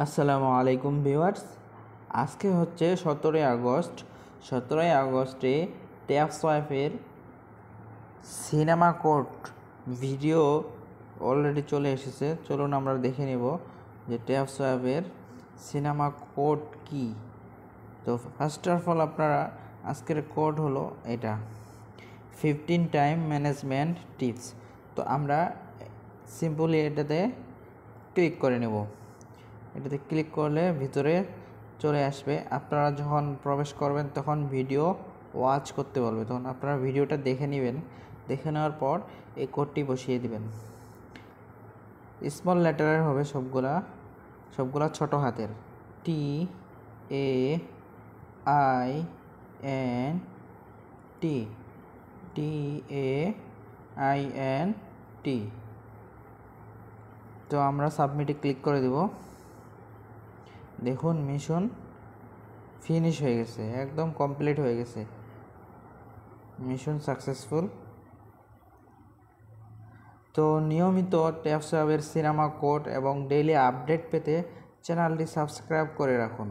আসসালামু আলাইকুম ভিউয়ার্স। আজকে হচ্ছে 17ই আগস্ট। 17ই আগস্টে ট্যাপসোয়াইপের সিনেমা কোড ভিডিও অলরেডি চলে এসেছে। চলুন আমরা দেখে নেব যে ট্যাপসোয়াইপের সিনেমা কোড কি। তো ফার্স্ট অফ অল আপনারা আজকের কোড হলো এটা 15 টাইম ম্যানেজমেন্ট টিপস। তো আমরা সিম্পলি এটাতে ক্লিক করে নেব। এটাতে ক্লিক করলে ভিতরে চলে আসবে। আপনারা যখন প্রবেশ করবেন তখন ভিডিও ওয়াচ করতে বলবে, তখন আপনারা ভিডিওটা দেখে নেবেন। দেখে নেওয়ার পর এই কোডটি বসিয়ে দিবেন। স্মল লেটারের হবে সবগুলা ছোট হাতের। TAINT TAINT। তো আমরা সাবমিটে ক্লিক করে দেব। দেখুন মিশন ফিনিশ হয়ে গেছে, একদম কমপ্লিট হয়ে গেছে, মিশন সাকসেসফুল। তো নিয়মিত ট্যাপসোয়াইপের সিনেমা কোড এবং ডেইলি আপডেট পেতে চ্যানেলটি সাবস্ক্রাইব করে রাখুন।